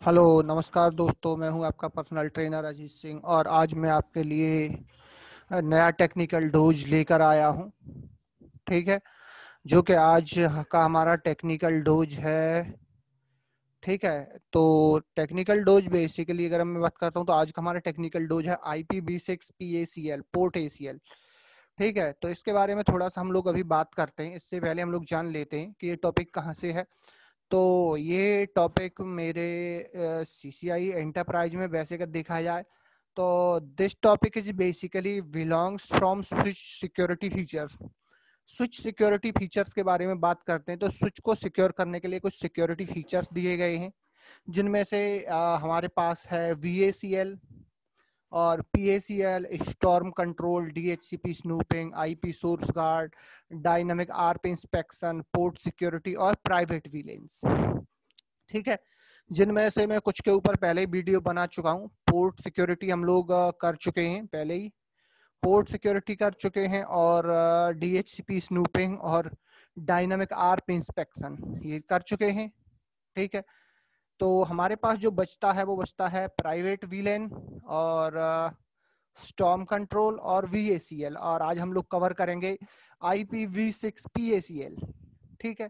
Hello नमस्कार दोस्तों, मैं हूं आपका पर्सनल ट्रेनर अजीत सिंह और आज मैं आपके लिए नया टेक्निकल डोज लेकर आया हूं। ठीक है, जो कि आज का हमारा टेक्निकल डोज है। ठीक है, तो टेक्निकल डोज बेसिकली अगर मैं बात करता हूं तो आज का हमारा टेक्निकल डोज है IPv6 PACL पोर्ट ACL। ठीक है, तो इसके बारे में थोड़ा सा हम लोग अभी बात करते हैं। इससे पहले हम लोग जान लेते हैं कि ये टॉपिक कहाँ से है। तो ये टॉपिक मेरे CCI एंटरप्राइज में वैसे अगर देखा जाए तो this topic is basically belongs from switch security features. Switch security features के बारे में बात करते हैं तो स्विच को सिक्योर करने के लिए कुछ सिक्योरिटी फीचर्स दिए गए हैं, जिनमें से हमारे पास है VACL और PACL, storm control, DHCP snooping, IP source guard, dynamic ARP inspection, port security और प्राइवेट VLANs। ठीक है, जिनमें से मैं कुछ के ऊपर पहले ही वीडियो बना चुका हूँ। पोर्ट सिक्योरिटी हम लोग कर चुके हैं, पहले ही पोर्ट सिक्योरिटी कर चुके हैं, और DHCP स्नूपिंग और डायनामिक ARP इंस्पेक्शन ये कर चुके हैं। ठीक है, तो हमारे पास जो बचता है वो बचता है प्राइवेट VLAN और स्टॉर्म कंट्रोल और VACL, और आज हम लोग कवर करेंगे IPv6 PACL। ठीक है,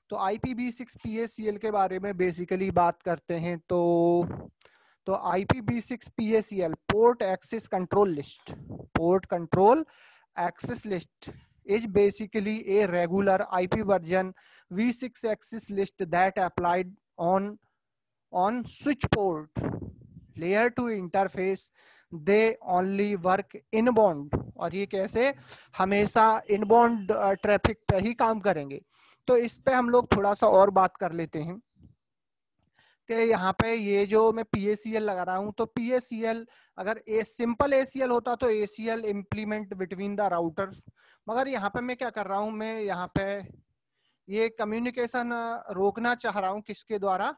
तो IPv6 PACL के बारे में बेसिकली बात करते हैं तो IPv6 PACL port access control list, port control access list is basically a regular IP version v6 access list that applied on switch port layer to interface. they only work inbound, और ये कैसे हमेशा inbound traffic पे ही काम करेंगे। तो इस पे हम लोग थोड़ा सा और बात कर लेते हैं कि यहाँ पे ये जो मैं PACL लगा रहा हूँ तो PACL अगर सिंपल ACL होता तो ACL implement between the routers, मगर यहाँ पे मैं क्या कर रहा हूँ, मैं यहाँ पे ये कम्युनिकेशन रोकना चाह रहा हूँ। किसके द्वारा?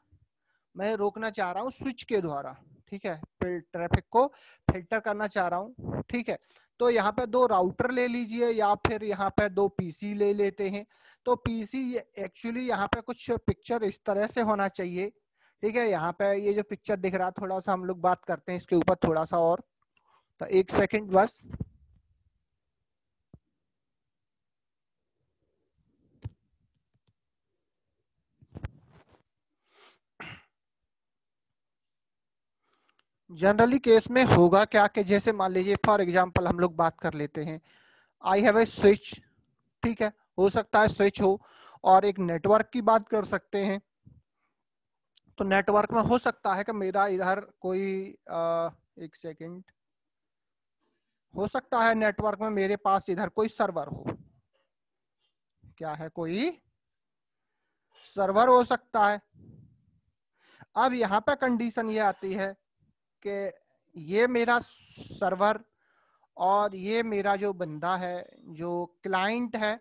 मैं रोकना चाह रहा हूँ स्विच के द्वारा। ठीक है, ट्रैफिक को फिल्टर करना चाह रहा हूँ। ठीक है, तो यहाँ पे दो राउटर ले लीजिए या फिर यहाँ पे दो PC ले लेते हैं। तो PC एक्चुअली यहाँ पे कुछ पिक्चर इस तरह से होना चाहिए। ठीक है, यहाँ पे ये जो पिक्चर दिख रहा है थोड़ा सा हम लोग बात करते हैं इसके ऊपर थोड़ा सा और, तो एक सेकंड बस। जनरली केस में होगा क्या कि जैसे मान लीजिए फॉर एग्जांपल हम लोग बात कर लेते हैं, आई हैव ए स्विच। ठीक है, हो सकता है स्विच हो, और एक नेटवर्क की बात कर सकते हैं। तो नेटवर्क में हो सकता है कि मेरा इधर कोई एक सेकंड, हो सकता है नेटवर्क में मेरे पास इधर कोई सर्वर हो। क्या है? कोई सर्वर हो सकता है। अब यहाँ पे कंडीशन ये आती है कि ये मेरा सर्वर और ये मेरा जो बंदा है, जो क्लाइंट है,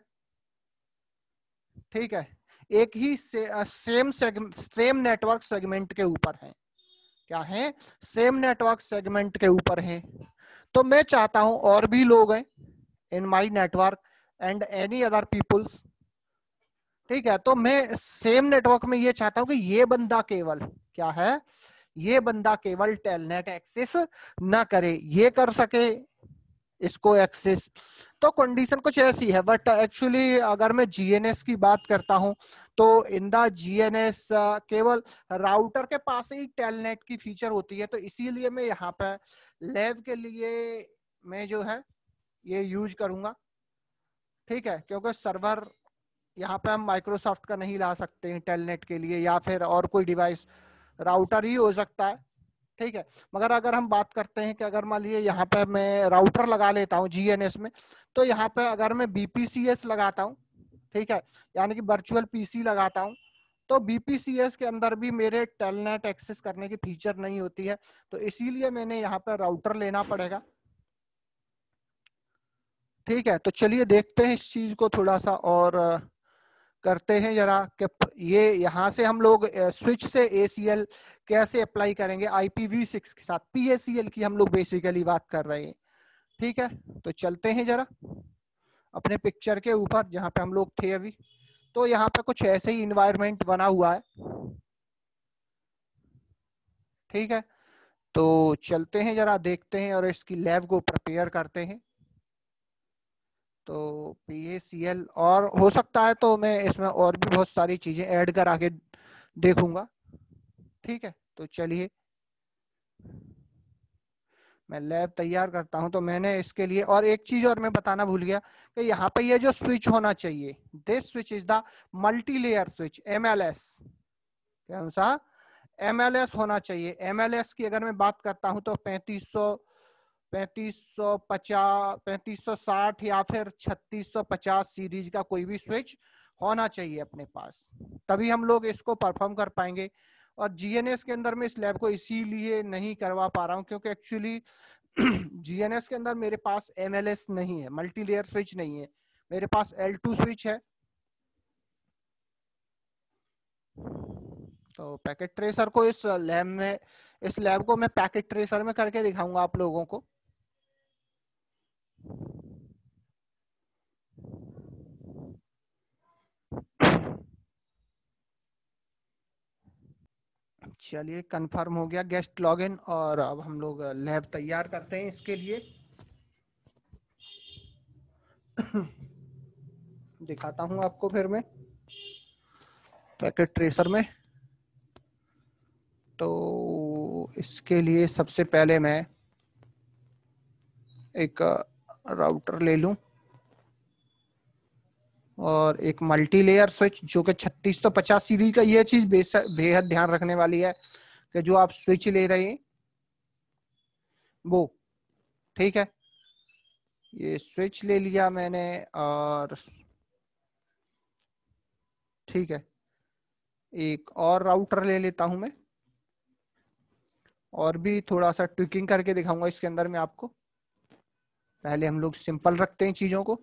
ठीक है, एक ही सेम नेटवर्क सेगमेंट के ऊपर है। क्या है? सेम नेटवर्क सेगमेंट के ऊपर है। तो मैं चाहता हूं और भी लोग हैं in my network and any other peoples. ठीक है, तो मैं सेम नेटवर्क में ये चाहता हूं कि ये बंदा केवल क्या है, ये बंदा केवल टेलनेट एक्सेस ना करे, ये कर सके इसको एक्सेस। तो कंडीशन कुछ ऐसी है, बट एक्चुअली अगर मैं GNS की बात करता हूं तो इन द GNS केवल राउटर के पास ही टेलनेट की फीचर होती है। तो इसीलिए मैं यहाँ पे लैब के लिए मैं जो है ये यूज करूंगा। ठीक है, क्योंकि सर्वर यहाँ पे हम माइक्रोसॉफ्ट का नहीं ला सकते हैं टेलनेट के लिए, या फिर और कोई डिवाइस, राउटर ही हो सकता है। ठीक है, मगर अगर हम बात करते हैं कि अगर मान लीजिए यहाँ पे मैं राउटर लगा लेता हूँ GNS में, तो यहाँ पे अगर मैं BPCS लगाता हूँ, ठीक है, यानी कि वर्चुअल PC लगाता हूँ, तो BPCS के अंदर भी मेरे टेलनेट एक्सेस करने की फीचर नहीं होती है। तो इसीलिए मैंने यहाँ पे राउटर लेना पड़ेगा। ठीक है, तो चलिए देखते हैं इस चीज को थोड़ा सा और करते हैं जरा कि ये यहाँ से हम लोग स्विच से ACL कैसे अप्लाई करेंगे IPv6 के साथ। PACL की हम लोग बेसिकली बात कर रहे हैं। ठीक है, तो चलते हैं जरा अपने पिक्चर के ऊपर जहाँ पे हम लोग थे अभी। तो यहाँ पे कुछ ऐसे ही इन्वायरमेंट बना हुआ है। ठीक है, तो चलते हैं जरा देखते हैं और इसकी लैब को प्रिपेयर करते हैं। तो PACL और हो सकता है तो मैं इसमें और भी बहुत सारी चीजें ऐड कर आगे देखूंगा। ठीक है, तो चलिए मैं लैब तैयार करता हूं। तो मैंने इसके लिए और एक चीज और मैं बताना भूल गया कि यहाँ पे ये जो स्विच होना चाहिए, this switch is the multi layer switch, MLS। कौन सा? MLS होना चाहिए। MLS की अगर मैं बात करता हूं तो 3550 3560 या फिर 3650 सीरीज का कोई भी स्विच होना चाहिए अपने पास, तभी हम लोग इसको परफॉर्म कर पाएंगे। और GNS के अंदर मैं इस लैब को इसीलिए नहीं करवा पा रहा हूं क्योंकि एक्चुअली GNS के अंदर मेरे पास MLS नहीं है, मल्टी लेयर स्विच नहीं है, मेरे पास L2 स्विच है। तो पैकेट ट्रेसर को इस लैब को मैं पैकेट ट्रेसर में करके दिखाऊंगा आप लोगों को। चलिए कंफर्म हो गया गेस्ट लॉगिन, और अब हम लोग लैब तैयार करते हैं इसके लिए। दिखाता हूं आपको फिर मैं पैकेट ट्रेसर में। तो इसके लिए सबसे पहले मैं एक राउटर ले लूं और एक मल्टी लेयर स्विच जो कि 3650 सीरीज का। ये चीज बेहद ध्यान रखने वाली है कि जो आप स्विच ले रहे हैं वो, ठीक है, ये स्विच ले लिया मैंने। और ठीक है, एक और राउटर ले लेता हूं मैं, और भी थोड़ा सा ट्विकिंग करके दिखाऊंगा इसके अंदर मैं आपको। पहले हम लोग सिंपल रखते हैं चीजों को।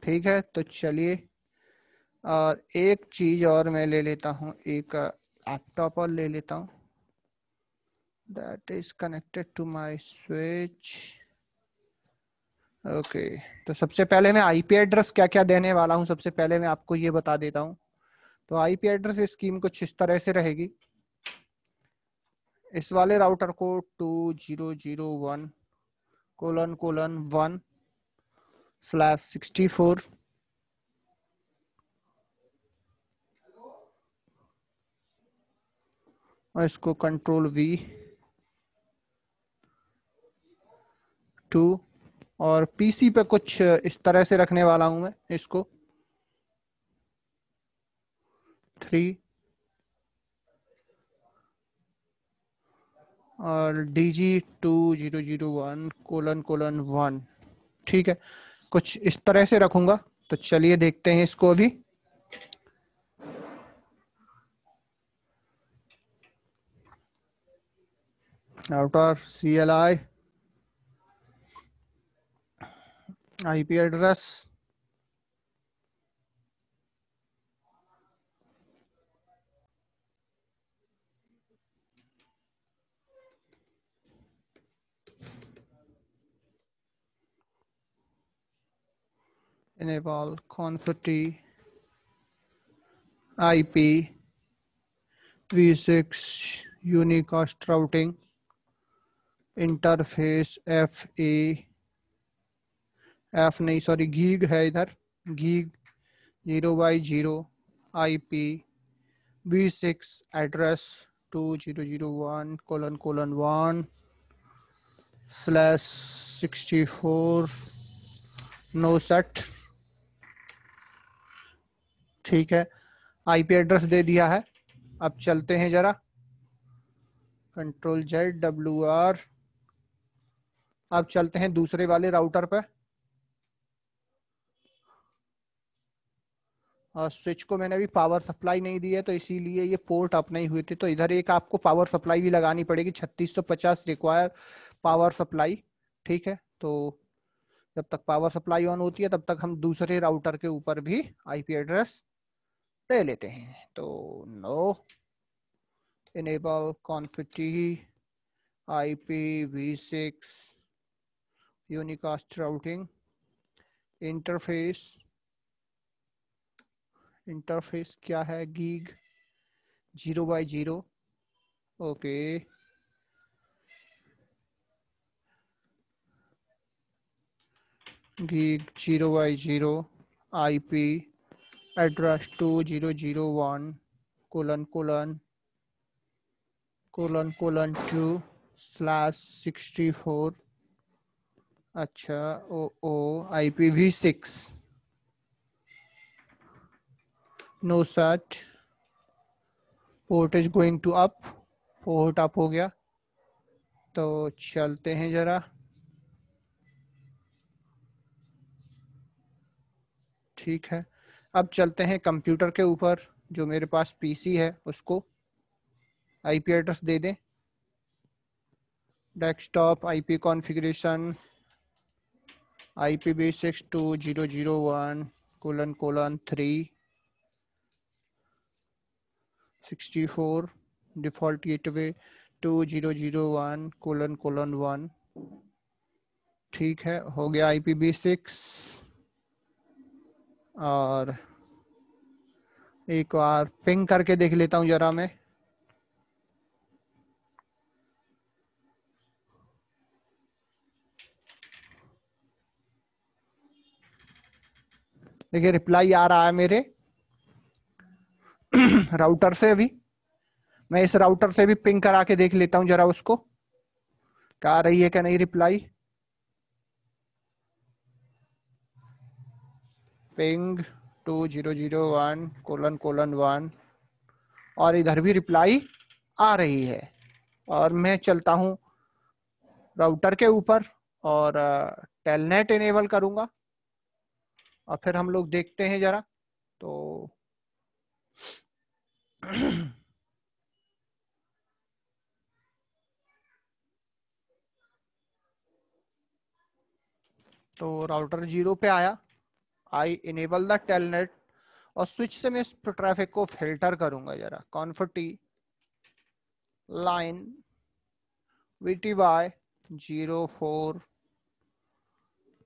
ठीक है, तो चलिए, और एक चीज और मैं ले लेता हूँ, एक लैपटॉप और ले लेता हूँ that is connected to my switch। Okay, तो सबसे पहले मैं IP एड्रेस क्या क्या देने वाला हूँ सबसे पहले मैं आपको ये बता देता हूँ। तो IP एड्रेस स्कीम कुछ इस तरह से रहेगी। इस वाले राउटर को 2001:1/64 और इसको Ctrl+V2, और PC पे कुछ इस तरह से रखने वाला हूं मैं इसको 3, और DG2001:1। ठीक है, कुछ इस तरह से रखूंगा। तो चलिए देखते हैं इसको अभी। Router CLI IP address, enable config IPv6 unicast routing interface gig है इधर, gig 0x0 IPv6 address 2001:1/64 no set. ठीक है, IP एड्रेस दे दिया है। अब चलते हैं जरा Ctrl+Z अब चलते हैं दूसरे वाले राउटर पे। स्विच को मैंने अभी पावर सप्लाई नहीं दी है तो इसीलिए ये पोर्ट अप नहीं हुए थे। तो इधर एक आपको पावर सप्लाई भी लगानी पड़ेगी, 3650 रिक्वायर पावर सप्लाई। ठीक है, तो जब तक पावर सप्लाई ऑन होती है तब तक हम दूसरे राउटर के ऊपर भी IP एड्रेस ले लेते हैं। तो no enable config IPv6 unicast routing interface क्या है, gig 0x0, okay. Gig 0x0 IP address 2001::2/64, अच्छा oh IPv6 no such, port is going to up, port up हो गया। तो चलते हैं जरा, ठीक है। अब चलते हैं कंप्यूटर के ऊपर, जो मेरे पास पीसी है उसको आईपी एड्रेस दे दें। Desktop IP configuration IPv6 2001:3/64, default gateway 2001:1, ठीक है, हो गया IPv6। और एक बार पिंग करके देख लेता हूं जरा मैं, देखिए रिप्लाई आ रहा है मेरे राउटर से। अभी मैं इस राउटर से भी पिंग करा के देख लेता हूं जरा उसको, क्या आ रही है क्या नहीं रिप्लाई। पिंग 2001:1 और इधर भी रिप्लाई आ रही है। और मैं चलता हूं राउटर के ऊपर और टेलनेट इनेबल करूंगा और फिर हम लोग देखते हैं जरा। तो तो राउटर 0 पे आया, आई इनेबल द टेलनेट और स्विच से मैं इस ट्रैफिक को फिल्टर करूंगा जरा। Config line VTY 04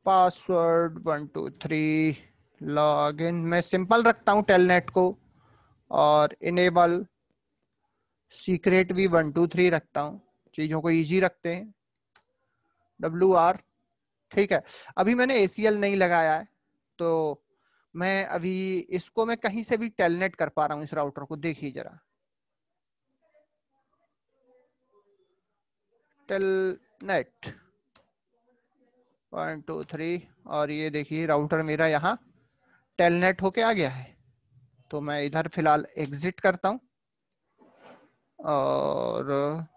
password 123 login, मैं सिंपल रखता हूं टेलनेट को, और इनेबल सीक्रेट भी 123 रखता हूं, चीजों को इजी रखते हैं। WR, ठीक है। अभी मैंने ACL नहीं लगाया है, तो मैं अभी इसको मैं कहीं से भी टेलनेट कर पा रहा हूं इस राउटर को, देखिए जरा। टेलनेट 123 और ये देखिए राउटर मेरा यहाँ टेलनेट होके आ गया है। तो मैं इधर फिलहाल एग्जिट करता हूं और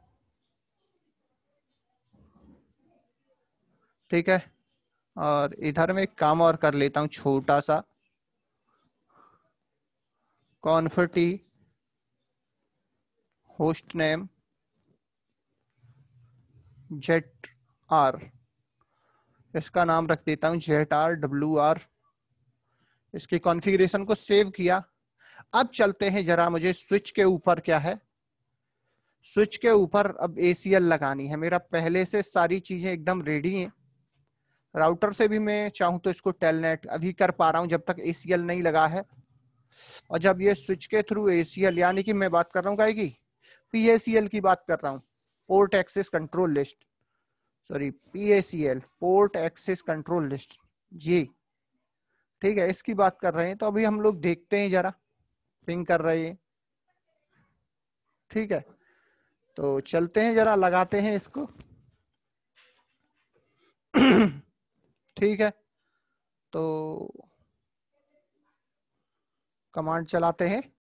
ठीक है, और इधर में एक काम और कर लेता हूं छोटा सा। कॉन्फिग होस्ट नेम ZR, इसका नाम रख देता हूं ZRWR। इसकी कॉन्फ़िगरेशन को सेव किया। अब चलते हैं जरा, मुझे स्विच के ऊपर क्या है, स्विच के ऊपर अब ACL लगानी है। मेरा पहले से सारी चीजें एकदम रेडी हैं। राउटर से भी मैं चाहूं तो इसको टेलनेट अभी कर पा रहा हूं जब तक ACL नहीं लगा है। और जब ये स्विच के थ्रू ACL, यानी कि मैं बात कर रहा हूँ क्या की PACL की बात कर रहा हूँ, port access control list, sorry PACL, port access control list जी, ठीक है, इसकी बात कर रहे हैं। तो अभी हम लोग देखते हैं जरा, पिंग कर रहे हैं, ठीक है। तो चलते हैं जरा, लगाते हैं इसको ठीक है। तो कमांड चलाते हैं